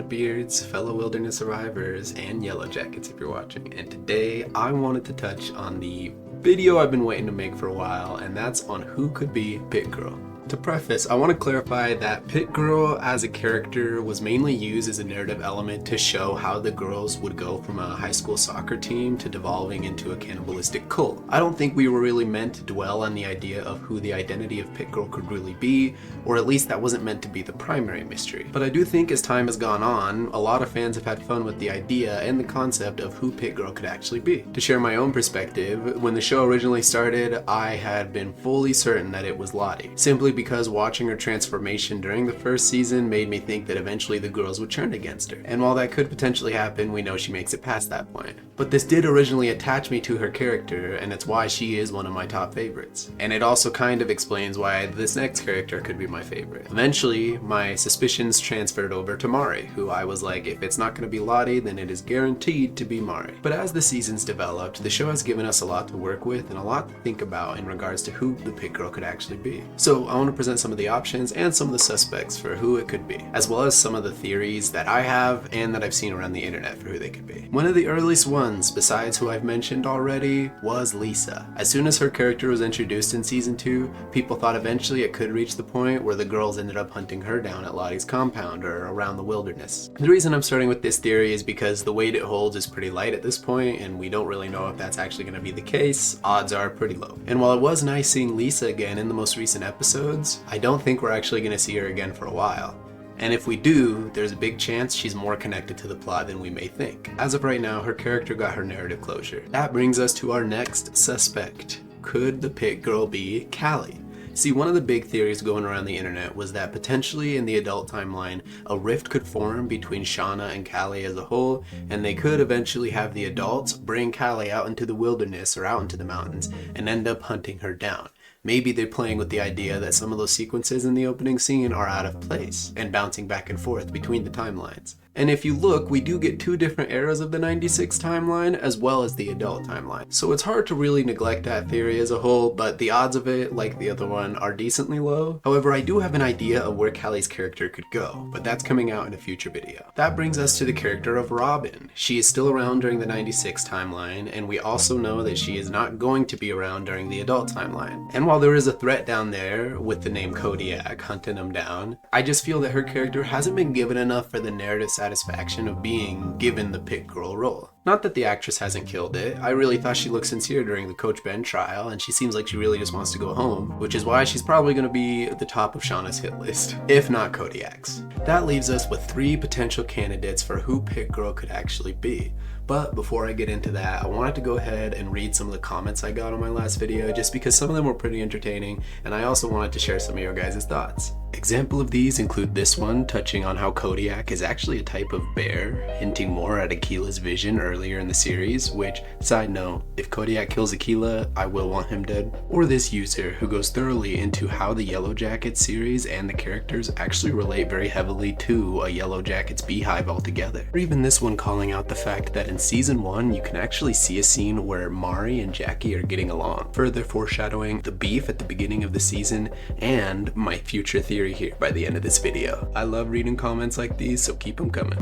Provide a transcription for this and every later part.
Beards, fellow wilderness survivors, and Yellowjackets if you're watching. And today I wanted to touch on the video I've been waiting to make for a while, and that's on who could be Pit Girl. To preface, I want to clarify that Pit Girl as a character was mainly used as a narrative element to show how the girls would go from a high school soccer team to devolving into a cannibalistic cult. I don't think we were really meant to dwell on the idea of who the identity of Pit Girl could really be, or at least that wasn't meant to be the primary mystery. But I do think as time has gone on, a lot of fans have had fun with the idea and the concept of who Pit Girl could actually be. To share my own perspective, when the show originally started, I had been fully certain that it was Lottie, simply because watching her transformation during the first season made me think that eventually the girls would turn against her. And while that could potentially happen, we know she makes it past that point. But this did originally attach me to her character, and it's why she is one of my top favorites. And it also kind of explains why this next character could be my favorite. Eventually, my suspicions transferred over to Mari, who I was like, if it's not going to be Lottie, then it is guaranteed to be Mari. But as the seasons developed, the show has given us a lot to work with and a lot to think about in regards to who the Pit Girl could actually be. So I want to present some of the options and some of the suspects for who it could be, as well as some of the theories that I have and that I've seen around the internet for who they could be. One of the earliest ones, besides who I've mentioned already, was Lisa. As soon as her character was introduced in season 2, people thought eventually it could reach the point where the girls ended up hunting her down at Lottie's compound or around the wilderness. The reason I'm starting with this theory is because the weight it holds is pretty light at this point, and we don't really know if that's actually going to be the case. Odds are pretty low. And while it was nice seeing Lisa again in the most recent episodes, I don't think we're actually going to see her again for a while. And if we do, there's a big chance she's more connected to the plot than we may think. As of right now, her character got her narrative closure. That brings us to our next suspect. Could the Pit Girl be Callie? See, one of the big theories going around the internet was that potentially in the adult timeline, a rift could form between Shauna and Callie as a whole, and they could eventually have the adults bring Callie out into the wilderness or out into the mountains and end up hunting her down. Maybe they're playing with the idea that some of those sequences in the opening scene are out of place and bouncing back and forth between the timelines. And if you look, we do get 2 different eras of the 96 timeline as well as the adult timeline. So it's hard to really neglect that theory as a whole, but the odds of it, like the other one, are decently low. However, I do have an idea of where Callie's character could go, but that's coming out in a future video. That brings us to the character of Robin. She is still around during the 96 timeline, and we also know that she is not going to be around during the adult timeline. And while there is a threat down there with the name Kodiak hunting him down, I just feel that her character hasn't been given enough for the narrative satisfaction of being given the Pit Girl role. Not that the actress hasn't killed it. I really thought she looked sincere during the Coach Ben trial, and she seems like she really just wants to go home, which is why she's probably going to be at the top of Shauna's hit list, if not Kodiak's. That leaves us with 3 potential candidates for who Pit Girl could actually be. But before I get into that, I wanted to go ahead and read some of the comments I got on my last video, just because some of them were pretty entertaining, and I also wanted to share some of your guys' thoughts. Example of these include this one touching on how Kodiak is actually a type of bear, hinting more at Akila's vision earlier in the series, which, side note, if Kodiak kills Akila, I will want him dead. Or this user who goes thoroughly into how the Yellowjackets series and the characters actually relate very heavily to a Yellowjackets beehive altogether. Or even this one calling out the fact that in season 1 you can actually see a scene where Mari and Jackie are getting along, further foreshadowing the beef at the beginning of the season and my future theory here by the end of this video. I love reading comments like these, so keep them coming.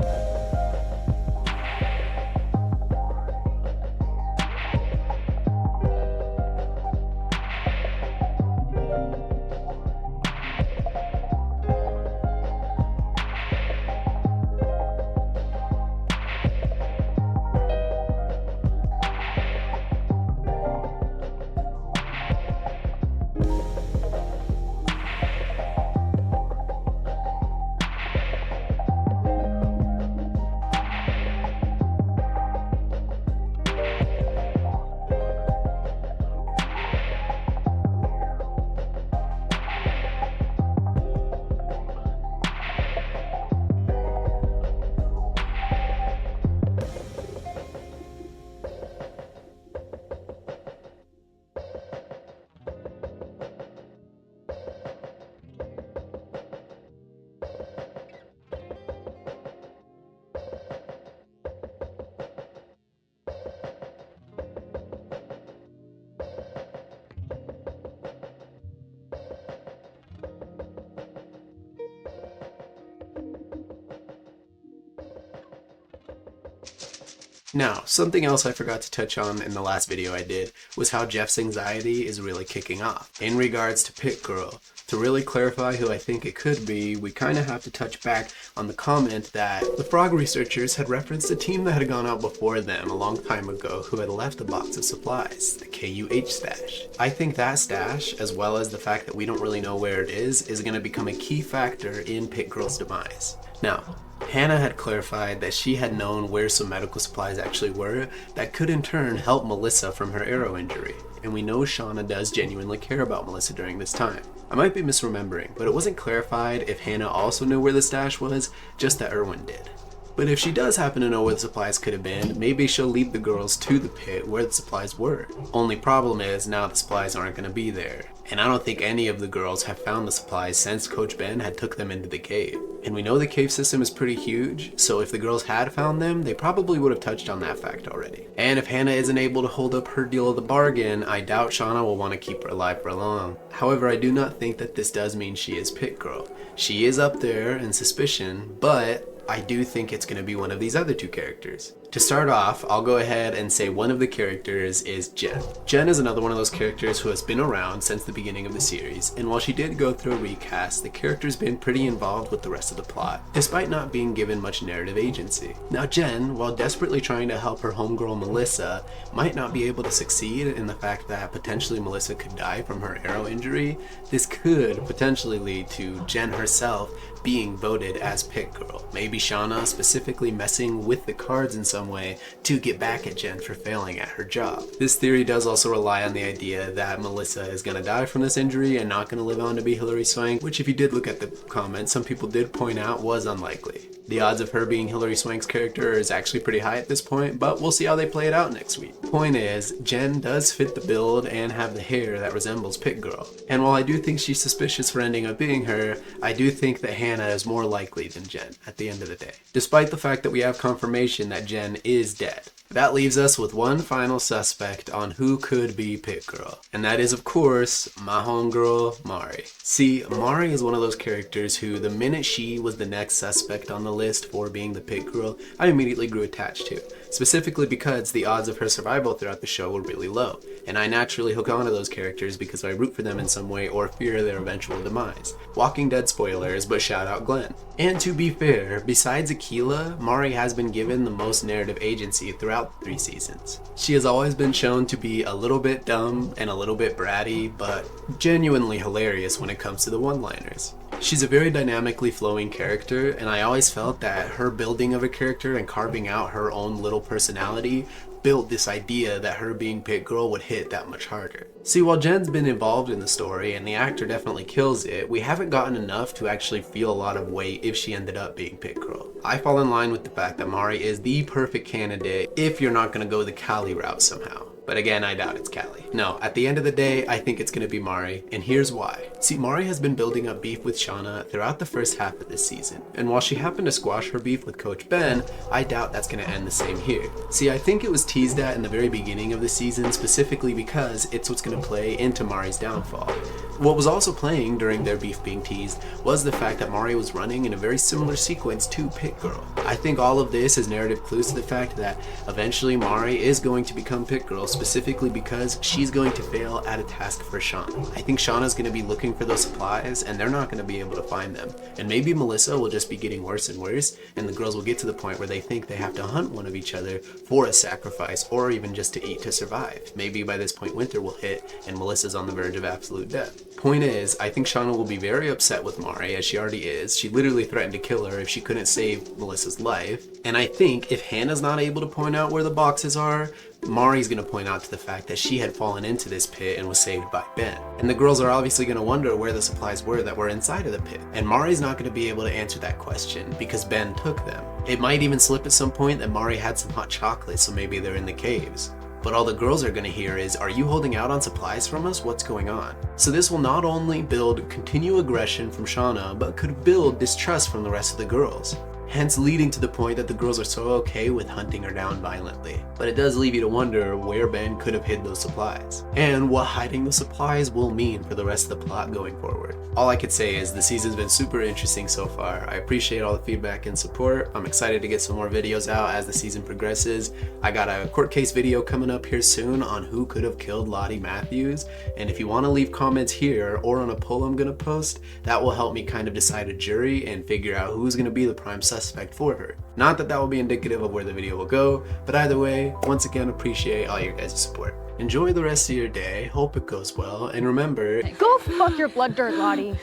Now, something else I forgot to touch on in the last video I did was how Jeff's anxiety is really kicking off. In regards to Pit Girl, to really clarify who I think it could be, we kind of have to touch back on the comment that the Frog researchers had referenced a team that had gone out before them a long time ago who had left a box of supplies, the KUH stash. I think that stash, as well as the fact that we don't really know where it is going to become a key factor in Pit Girl's demise. Now, Hannah had clarified that she had known where some medical supplies actually were that could in turn help Melissa from her arrow injury, and we know Shauna does genuinely care about Melissa during this time. I might be misremembering, but it wasn't clarified if Hannah also knew where the stash was, just that Erwin did. But if she does happen to know where the supplies could have been, maybe she'll lead the girls to the pit where the supplies were. Only problem is now the supplies aren't going to be there. And I don't think any of the girls have found the supplies since Coach Ben had took them into the cave. And we know the cave system is pretty huge, so if the girls had found them, they probably would have touched on that fact already. And if Hannah isn't able to hold up her deal of the bargain, I doubt Shauna will want to keep her alive for long. However, I do not think that this does mean she is Pit Girl. She is up there in suspicion, but I do think it's going to be one of these other two characters. To start off, I'll go ahead and say one of the characters is Jen. Jen is another one of those characters who has been around since the beginning of the series, and while she did go through a recast, the character's been pretty involved with the rest of the plot, despite not being given much narrative agency. Now Jen, while desperately trying to help her homegirl Melissa, might not be able to succeed in the fact that potentially Melissa could die from her arrow injury. This could potentially lead to Jen herself being voted as Pit Girl. Maybe Shauna specifically messing with the cards in some way to get back at Jen for failing at her job. This theory does also rely on the idea that Melissa is going to die from this injury and not going to live on to be Hilary Swank, which if you did look at the comments, some people did point out was unlikely. The odds of her being Hilary Swank's character is actually pretty high at this point, but we'll see how they play it out next week. Point is, Jen does fit the build and have the hair that resembles Pit Girl. And while I do think she's suspicious for ending up being her, I do think that Hannah is more likely than Jen at the end of the day, despite the fact that we have confirmation that Jen is dead. That leaves us with one final suspect on who could be Pit Girl, and that is of course my homegirl Mari. See, Mari is one of those characters who the minute she was the next suspect on the list for being the Pit Girl, I immediately grew attached to, specifically because the odds of her survival throughout the show were really low, and I naturally hook onto those characters because I root for them in some way or fear their eventual demise. Walking Dead spoilers, but shout out Glenn. And to be fair, besides Aquila, Mari has been given the most narrative agency throughout 3 seasons. She has always been shown to be a little bit dumb and a little bit bratty, but genuinely hilarious when it comes to the one-liners. She's a very dynamically flowing character, and I always felt that her building of a character and carving out her own little personality built this idea that her being Pit Girl would hit that much harder. See, while Jen's been involved in the story and the actor definitely kills it, we haven't gotten enough to actually feel a lot of weight if she ended up being Pit Girl. I fall in line with the fact that Mari is the perfect candidate if you're not going to go the Callie route somehow. But again, I doubt it's Callie. No, at the end of the day, I think it's going to be Mari, and here's why. See, Mari has been building up beef with Shauna throughout the first half of this season, and while she happened to squash her beef with Coach Ben, I doubt that's going to end the same here. See, I think it was teased at in the very beginning of the season specifically because it's what's going to play into Mari's downfall. What was also playing during their beef being teased was the fact that Mari was running in a very similar sequence to Pit Girl. I think all of this is narrative clues to the fact that eventually Mari is going to become Pit Girl, specifically because she's going to fail at a task for Shauna. I think Shauna's going to be looking for those supplies and they're not going to be able to find them. And maybe Melissa will just be getting worse and worse, and the girls will get to the point where they think they have to hunt one of each other for a sacrifice or even just to eat to survive. Maybe by this point winter will hit and Melissa's on the verge of absolute death. Point is, I think Shauna will be very upset with Mari, as she already is. She literally threatened to kill her if she couldn't save Melissa's life. And I think if Hannah's not able to point out where the boxes are, Mari's going to point out to the fact that she had fallen into this pit and was saved by Ben. And the girls are obviously going to wonder where the supplies were that were inside of the pit. And Mari's not going to be able to answer that question because Ben took them. It might even slip at some point that Mari had some hot chocolate, so maybe they're in the caves. But all the girls are going to hear is, "Are you holding out on supplies from us? What's going on?" So this will not only build continued aggression from Shauna, but could build distrust from the rest of the girls. hence leading to the point that the girls are so okay with hunting her down violently. But it does leave you to wonder where Ben could have hid those supplies, and what hiding those supplies will mean for the rest of the plot going forward. All I could say is the season's been super interesting so far. I appreciate all the feedback and support. I'm excited to get some more videos out as the season progresses. I got a court case video coming up here soon on who could have killed Lottie Matthews, and if you want to leave comments here or on a poll I'm gonna post, that will help me kind of decide a jury and figure out who's gonna be the prime suspect for her. Not that that will be indicative of where the video will go, but either way, once again, appreciate all your guys' support. Enjoy the rest of your day, hope it goes well, and remember, Go fuck your blood dirt, Lottie.